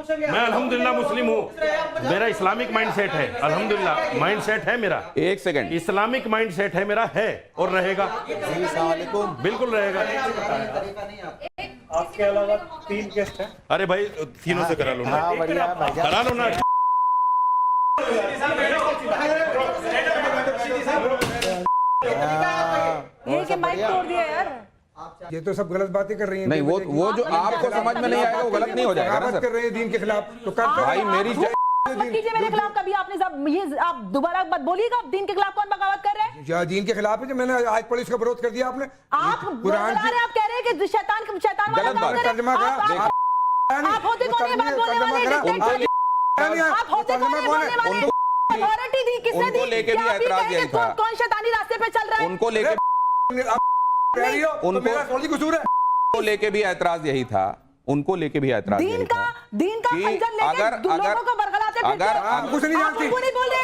मैं अल्हम्दुलिल्लाह मुस्लिम हूँ, मेरा इस्लामिक माइंड सेट है, अल्हम्दुलिल्लाह माइंड सेट है मेरा। एक सेकंड, इस्लामिक माइंड सेट है मेरा, है और रहेगा, बिल्कुल रहेगा। आपके अलावा 3 गेस्ट हैं। अरे भाई तीनों से करा लो ना, करा लो ना। ये कि माइक तोड़ दिया यार। ये तो सब गलत बातें कर रही हैं। नहीं वो जो आपको समझ में नहीं आएगा वो गलत नहीं हो जाएगा ना बात कर सर। रहे हैं दीन के खिलाफ, तो कर भाई मेरी मत कीजिए मेरे खिलाफ कभी, आपने सब ये आप दोबारा मत बोलिएगा। दीन के खिलाफ कौन बगावत कर रहे हैं? या दीन के खिलाफ है जो मैंने आज पुलिस का विरोध कर दिया आपने। आप कुरान की आप कह रहे हैं कि शैतान वाला गलत काम बात। कर रहे हैं। तर्जमा करा। आप होते कौन है बात बोलने वाले? आप होते कौन है बोलने वाले? अथॉरिटी दी किसने दी? उनको लेके भी ऐतराज यही था। कौन शैतानी रास्ते पे चल रहा है? उनको लेके मेरा थोड़ी कसूर है। उनको लेके भी ऐतराज यही था, उनको लेके भी ऐतराज दीन यही का था कि खंजर लेके अगर लोगों को बरगलाते फिरते अगर हैं। आप कुछ नहीं जानती। आप उनको नहीं बोल रहे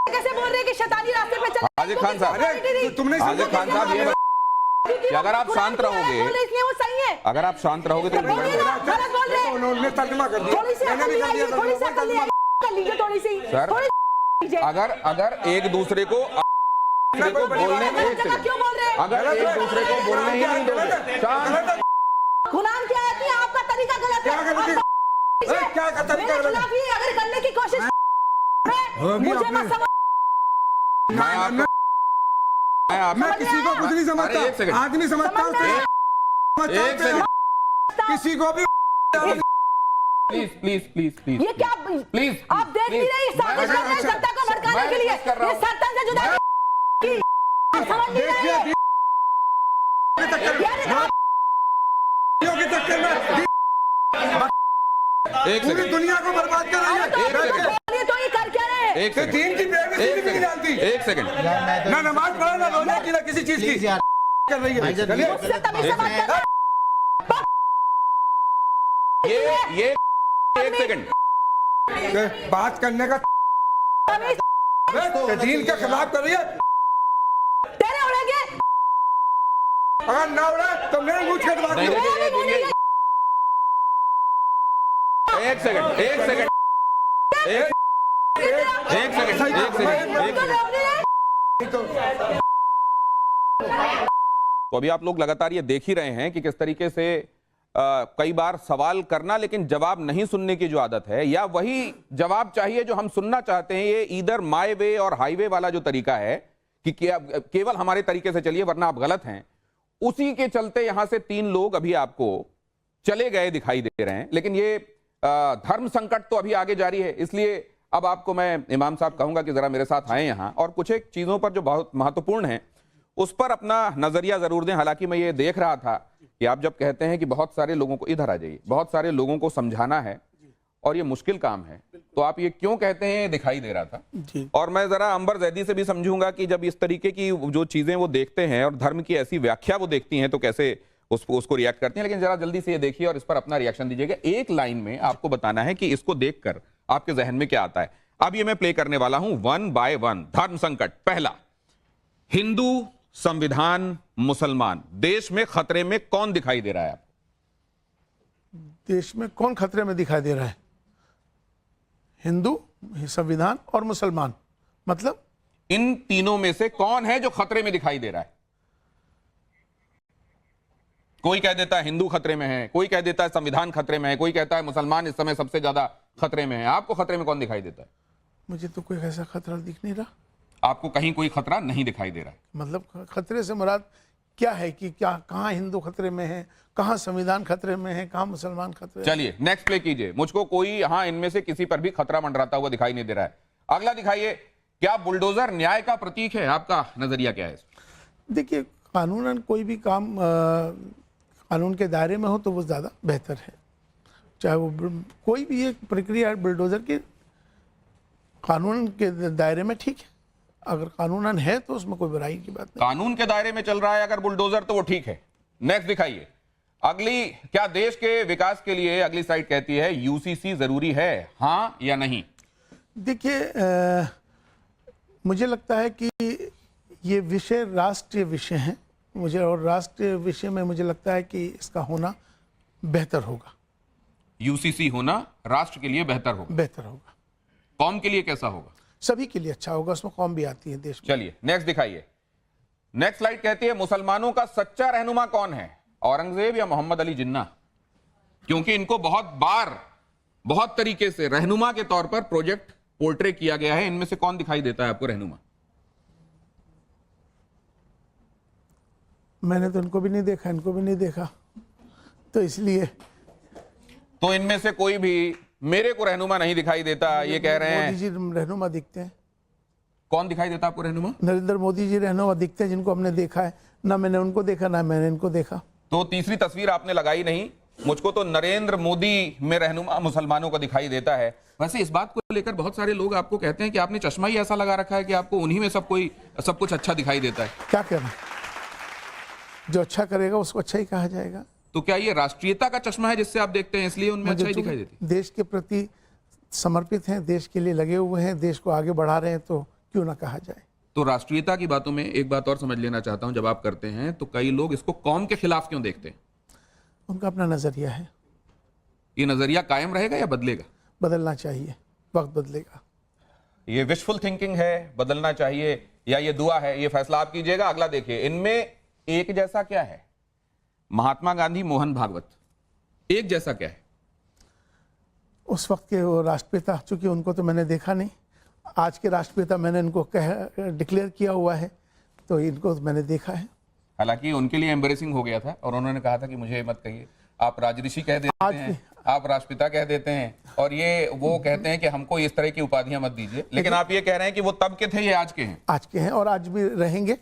कैसे बोल रहे हैं कि शैतानी रास्ते पे चल? हाजिर खान साहब, अरे तुमने हाजिर खान साहब ये कि अगर आप शांत रहोगे, इसलिए वो सही है। अगर आप शांत रहोगे तो बोलिए ना, गलत बोल रहे हैं। उन्होंने तर्जमा कर दिया, थोड़ी सी मैंने अकल भी नहीं कर आई, दिया, थोड़ी सी अकल नहीं आई, कर लीजिए थोड़ी सी। सर, थोड़ी सी अगर एक दूसरे को बोलने एक जगह क्यों बोल रहे हैं? अगर एक दूसरे को बोलने ही नहीं दोगे, शांत। गुलाम क्या है? आपका तरीका गलत है। क्या का तरीका मेरे गलत है? खिलाफ ही अगर करने की कोशिश मुझे मत समझ। मैं किसी को कुछ नहीं अरे एक समझता, सेकंड। आदमी समझता हूँ। एक सेकंड, किसी को भी प्लीज प्लीज प्लीज प्लीज ये क्या प्लीज आप देख नहीं रहे? साजिश कर रहे हैं जनता को भड़काने के लिए। ये सरतन से जुदा की आप समझ नहीं रहे। के चक्कर में एक पूरी सेकंड, दुनिया को बर्बाद कर रही है। बोलिए तो ये कर क्या रहे हैं? एक सेकंड, दीन की बेइज्जती भी नहीं जानती। एक सेकंड, ना नमाज पढ़ा, ना रोजा की, ना किसी चीज की कर रही है। चलिए मुझसे तमीज से बात कर रहे हैं। ये एक सेकंड, बात करने का तमीज दीन के खिलाफ कर रही है। तेरे उड़ेंगे। अगर ना उड़ा तो मेरे मुंह छेद मार नहीं, दो। नहीं, नहीं, एक सेकंड, एक सेकंड, एक सेकंड, एक सेकंड। तो अभी आप लोग लगातार ये देख ही रहे हैं कि किस तरीके से कई बार सवाल करना लेकिन जवाब नहीं सुनने की जो आदत है, या वही जवाब चाहिए जो हम सुनना चाहते हैं, ये इधर माय वे और हाईवे वाला जो तरीका है कि केवल हमारे तरीके से चलिए वरना आप गलत हैं, उसी के चलते यहां से 3 लोग अभी आपको चले गए दिखाई दे रहे हैं। लेकिन ये धर्म संकट तो अभी आगे जारी है, इसलिए अब आपको मैं इमाम साहब कहूंगा कि जरा मेरे साथ आए यहां और कुछ एक चीजों पर जो बहुत महत्वपूर्ण है उस पर अपना नजरिया जरूर दें। हालांकि मैं ये देख रहा था कि आप जब कहते हैं कि बहुत सारे लोगों को इधर आ जाइए, बहुत सारे लोगों को समझाना है और ये मुश्किल काम है, तो आप ये क्यों कहते हैं दिखाई दे रहा था जी। और मैं जरा अंबर जैदी से भी समझूंगा कि जब इस तरीके की जो चीजें वो देखते हैं और धर्म की ऐसी व्याख्या वो देखती हैं तो कैसे उसको रिएक्ट करती हैं। लेकिन जरा जल्दी से ये देखिए और इस पर अपना रिएक्शन दीजिएगा। एक लाइन में आपको बताना है कि इसको देखकर आपके जहन में क्या आता है। अब ये मैं प्ले करने वाला हूं 1 बाय 1। धर्म संकट पहला, हिंदू, संविधान, मुसलमान, देश में खतरे में कौन दिखाई दे रहा है? देश में कौन खतरे में दिखाई दे रहा है? हिंदू, संविधान और मुसलमान। मतलब इन तीनों में से कौन है जो खतरे में दिखाई दे रहा है? कोई कह देता है हिंदू खतरे में है, कोई कह देता है संविधान खतरे में है, कोई कहता है मुसलमान इस समय सबसे ज्यादा खतरे में है। आपको खतरे में कौन दिखाई देता है? मुझे तो कोई ऐसा खतरा दिख नहीं रहा। आपको कहीं कोई खतरा नहीं दिखाई दे रहा है? मतलब खतरे से मुराद क्या है कि क्या कहाँ हिंदू खतरे में है, कहाँ संविधान खतरे में है, कहाँ मुसलमान खतरे में? चलिए नेक्स्ट प्ले कीजिए। मुझको कोई हाँ इनमें से किसी पर भी खतरा मंडराता हुआ दिखाई नहीं दे रहा है। अगला दिखाइए। क्या बुलडोजर न्याय का प्रतीक है? आपका नजरिया क्या है? देखिए, कानूनन कोई भी काम कानून के दायरे में हो तो वो ज़्यादा बेहतर है। चाहे वो कोई भी एक प्रक्रिया है बुलडोजर की, कानून के दायरे में ठीक है। अगर कानूनन है तो उसमें कोई बुराई की बात नहीं। कानून के दायरे में चल रहा है अगर बुलडोजर तो वो ठीक है। नेक्स्ट दिखाइए। अगली, क्या देश के विकास के लिए अगली साइड कहती है यूसीसी जरूरी है, हाँ या नहीं? देखिए, मुझे लगता है कि ये विषय राष्ट्रीय विषय है मुझे, और राष्ट्रीय विषय में मुझे लगता है कि इसका होना बेहतर होगा। यूसीसी होना राष्ट्र के लिए बेहतर होगा, बेहतर होगा, कौम के लिए कैसा होगा? सभी के लिए अच्छा होगा, उसमें कौम भी आती है देश में। चलिए नेक्स्ट दिखाइए। नेक्स्ट स्लाइड कहती है मुसलमानों का सच्चा रहनुमा कौन है, औरंगजेब या मोहम्मद अली जिन्ना? क्योंकि इनको बहुत बार बहुत तरीके से रहनुमा के तौर पर प्रोजेक्ट पोर्ट्रे किया गया है। इनमें से कौन दिखाई देता है आपको रहनुमा? मैंने तो इनको भी नहीं देखा, इनको भी नहीं देखा, तो इसलिए तो इनमें से कोई भी मेरे को रहनुमा नहीं दिखाई देता, ये कह रहे हैं। मोदी जी रहनुमा दिखते हैं। कौन दिखाई देता आपको रहनुमा? नरेंद्र मोदी जी रहनुमा दिखते हैं, जिनको हमने देखा है। ना मैंने उनको देखा, ना मैंने इनको देखा। तो तीसरी तस्वीर आपने लगाई नहीं। मुझको तो नरेंद्र मोदी में रहनुमा मुसलमानों को दिखाई देता है। वैसे इस बात को लेकर बहुत सारे लोग आपको कहते हैं कि आपने चश्मा ही ऐसा लगा रखा है कि आपको उन्हीं में सब कुछ अच्छा दिखाई देता है। क्या करना, जो अच्छा करेगा उसको अच्छा ही कहा जाएगा। तो क्या ये राष्ट्रीयता का चश्मा है जिससे आप देखते हैं, इसलिए उनमें अच्छा ही दिखाई देती है? देश के प्रति समर्पित हैं, देश के लिए लगे हुए हैं, देश को आगे बढ़ा रहे हैं, तो क्यों ना कहा जाए। तो राष्ट्रीयता की बातों में एक बात और समझ लेना चाहता हूं, जब आप करते हैं तो कई लोग इसको कौम के खिलाफ क्यों देखते हैं? उनका अपना नजरिया है, ये नजरिया कायम रहेगा या बदलेगा? बदलना चाहिए, वक्त बदलेगा। ये विशफुल थिंकिंग है, बदलना चाहिए, या ये दुआ है? ये फैसला आप कीजिएगा। अगला देखिए, इनमें एक जैसा क्या है? महात्मा गांधी, मोहन भागवत, एक जैसा क्या है? उस वक्त के वो राष्ट्रपिता, चूंकि उनको तो मैंने देखा नहीं, आज के राष्ट्रपिता मैंने इनको डिक्लेयर किया हुआ है, तो इनको मैंने देखा है। हालांकि उनके लिए एम्बेरेसिंग हो गया था और उन्होंने कहा था कि मुझे मत कहिए, आप राजऋषि कह देते हैं, आप राष्ट्रपिता कह देते हैं, और ये वो कहते हैं कि हमको इस तरह की उपाधियां मत दीजिए। लेकिन आप ये कह रहे हैं कि वो तब के थे, ये आज के हैं? आज के हैं और आज भी रहेंगे,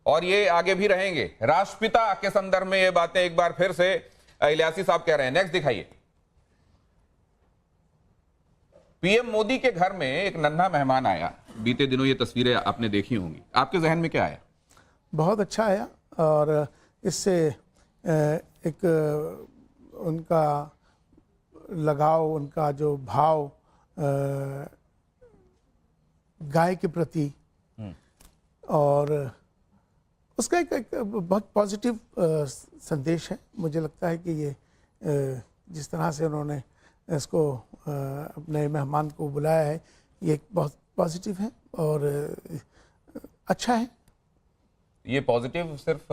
और ये आगे भी रहेंगे। राष्ट्रपिता के संदर्भ में ये बातें एक बार फिर से इलियासी साहब कह रहे हैं। नेक्स्ट दिखाइए। पीएम मोदी के घर में एक नन्हा मेहमान आया, बीते दिनों ये तस्वीरें आपने देखी होंगी, आपके जहन में क्या आया? बहुत अच्छा आया, और इससे एक उनका लगाव, उनका जो भाव गाय के प्रति, और उसका एक बहुत पॉजिटिव संदेश है। मुझे लगता है कि ये जिस तरह से उन्होंने इसको अपने मेहमान को बुलाया है, ये बहुत पॉजिटिव है और अच्छा है। ये पॉजिटिव सिर्फ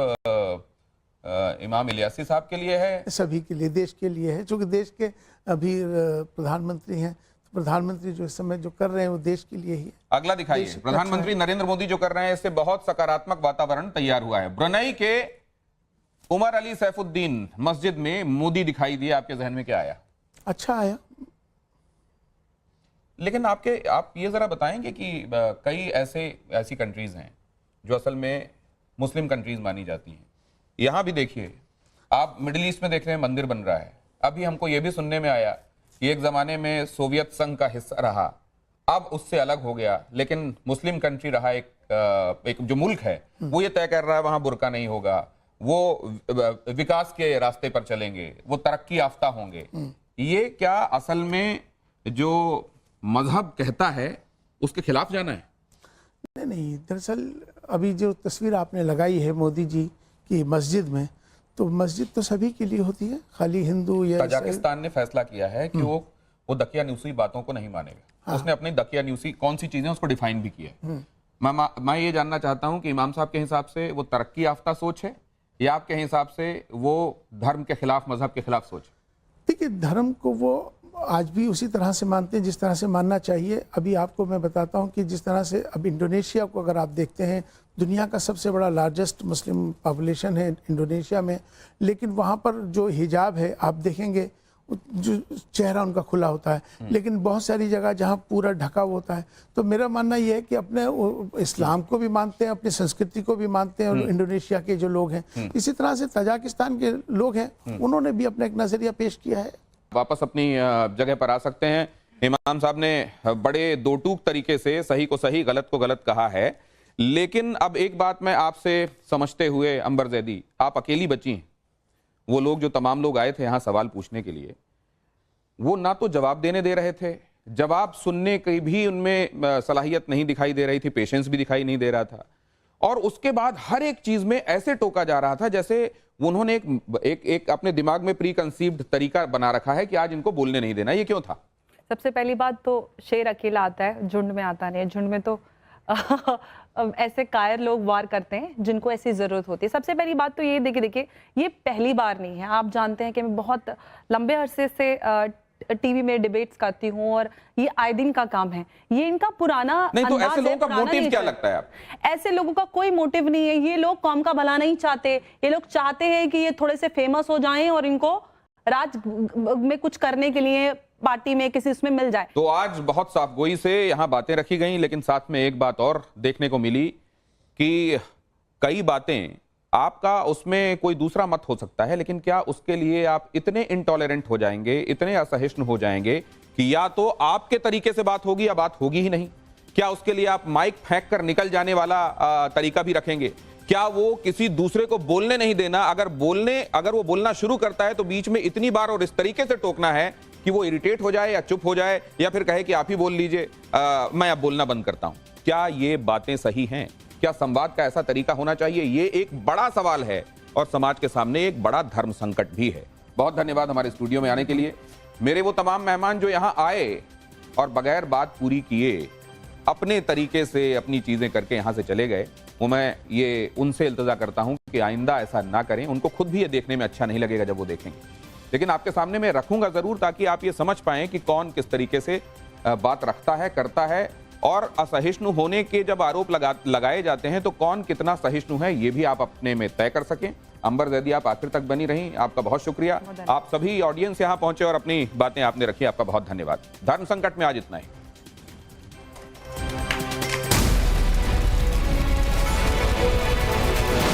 इमाम इलियासी साहब के लिए है? सभी के लिए, देश के लिए है, क्योंकि देश के अभी प्रधानमंत्री हैं, तो प्रधानमंत्री जो इस समय जो कर रहे हैं वो देश के लिए ही है। अगला दिखाइए। प्रधानमंत्री नरेंद्र मोदी जो कर रहे हैं, इससे बहुत सकारात्मक वातावरण तैयार हुआ है। ब्रुनेई के उमर अली सैफुद्दीन मस्जिद में मोदी दिखाई दिए, आपके जहन में क्या आया? अच्छा आया। लेकिन आप ये जरा बताएंगे कि कई ऐसी कंट्रीज हैं जो असल में मुस्लिम कंट्रीज मानी जाती हैं। यहां भी देखिए, आप मिडिल ईस्ट में देख रहे हैं मंदिर बन रहा है। अभी हमको ये भी सुनने में आया कि एक जमाने में सोवियत संघ का हिस्सा रहा, अब उससे अलग हो गया, लेकिन मुस्लिम कंट्री रहा। एक जो मुल्क है वो ये तय कर रहा है वहां बुर्का नहीं होगा, वो विकास के रास्ते पर चलेंगे, वो तरक्की याफ्ता होंगे। ये क्या असल में जो मजहब कहता है उसके खिलाफ जाना है? नहीं, दरअसल अभी जो तस्वीर आपने लगाई है मोदी जी की मस्जिद में, तो मस्जिद तो सभी के लिए होती है, खाली हिंदू या तजाकिस्तान ने फैसला किया है कि वो दकियानूसी बातों को नहीं मानेगा। हाँ। उसने अपनी दकियानूसी कौन सी चीजें उसको डिफाइन भी किया है। मैं ये जानना चाहता हूं कि इमाम साहब के हिसाब से वो तरक्की याफ्ता सोच है या आपके हिसाब से वो धर्म के खिलाफ, मजहब के खिलाफ सोच? देखिए, धर्म को वो आज भी उसी तरह से मानते हैं जिस तरह से मानना चाहिए। अभी आपको मैं बताता हूं कि जिस तरह से अब इंडोनेशिया को अगर आप देखते हैं, दुनिया का सबसे बड़ा लार्जेस्ट मुस्लिम पॉपुलेशन है इंडोनेशिया में, लेकिन वहाँ पर जो हिजाब है आप देखेंगे, जो चेहरा उनका खुला होता है, लेकिन बहुत सारी जगह जहाँ पूरा ढका हुआ होता है। तो मेरा मानना यह है कि अपने इस्लाम को भी मानते हैं, अपनी संस्कृति को भी मानते हैं, और इंडोनेशिया के जो लोग हैं, इसी तरह से तजाकिस्तान के लोग हैं, उन्होंने भी अपना एक नजरिया पेश किया है। वापस अपनी जगह पर आ सकते हैं। इमाम साहब ने बड़े दो टूक तरीके से सही को सही, गलत को गलत कहा है, लेकिन अब एक बात मैं आपसे समझते हुए, अंबर जैदी, आप अकेली बची हैं। वो लोग, जो तमाम लोग आए थे यहाँ सवाल पूछने के लिए, वो ना तो जवाब देने दे रहे थे, जवाब सुनने की भी उनमें सलाहियत नहीं दिखाई दे रही थी, पेशेंस भी दिखाई नहीं दे रहा था, और उसके बाद हर एक चीज में ऐसे टोका जा रहा था जैसे उन्होंने एक अपने दिमाग में प्री कंसीव्ड तरीका बना रखा है कि आज इनको बोलने नहीं देना। ये क्यों था? सबसे पहली बात तो शेर अकेला आता है, झुंड में आता नहीं है। झुंड में तो ऐसे कायर लोग वार करते हैं जिनको ऐसी जरूरत होती है। सबसे पहली बात तो ये देखिए ये पहली बार नहीं है। आप जानते हैं कि मैं बहुत लंबे अरसे से टीवी में डिबेट्स करती हूँ और ये आए दिन का काम है। ये इनका पुराना नहीं, तो अंदाज ऐसे लोगों है, का पुराना मोटिव क्या नेचर। लगता है आप? ऐसे लोगों का कोई मोटिव नहीं है। ये लोग कौम का भला नहीं चाहते। ये लोग चाहते हैं कि ये थोड़े से फेमस हो जाएं और इनको राज में कुछ करने के लिए पार्टी में किसी उसमें मिल जाए। तो आज बहुत साफगोई से यहाँ बातें रखी गई, लेकिन साथ में एक बात और देखने को मिली कि कई बातें आपका उसमें कोई दूसरा मत हो सकता है, लेकिन क्या उसके लिए आप इतने इंटॉलरेंट हो जाएंगे, इतने असहिष्णु हो जाएंगे कि या तो आपके तरीके से बात होगी या बात होगी ही नहीं? क्या उसके लिए आप माइक फेंक कर निकल जाने वाला तरीका भी रखेंगे? क्या वो किसी दूसरे को बोलने नहीं देना, अगर वो बोलना शुरू करता है तो बीच में इतनी बार और इस तरीके से टोकना है कि वो इरिटेट हो जाए या चुप हो जाए या फिर कहे कि आप ही बोल लीजिए, मैं अब बोलना बंद करता हूं? क्या ये बातें सही हैं? क्या संवाद का ऐसा तरीका होना चाहिए? ये एक बड़ा सवाल है और समाज के सामने एक बड़ा धर्म संकट भी है। बहुत धन्यवाद हमारे स्टूडियो में आने के लिए। मेरे वो तमाम मेहमान जो यहां आए और बगैर बात पूरी किए अपने तरीके से अपनी चीजें करके यहां से चले गए, वो मैं ये उनसे इल्तिजा करता हूं कि आइंदा ऐसा ना करें। उनको खुद भी ये देखने में अच्छा नहीं लगेगा जब वो देखेंगे, लेकिन आपके सामने मैं रखूंगा जरूर ताकि आप ये समझ पाएं कि कौन किस तरीके से बात रखता है, करता है, और असहिष्णु होने के जब आरोप लगाए जाते हैं तो कौन कितना सहिष्णु है ये भी आप अपने में तय कर सकें। अंबर जैदी, आप आखिर तक बनी रहीं, आपका बहुत शुक्रिया। आप सभी ऑडियंस यहां पहुंचे और अपनी बातें आपने रखी, आपका बहुत धन्यवाद। धर्म संकट में आज इतना ही।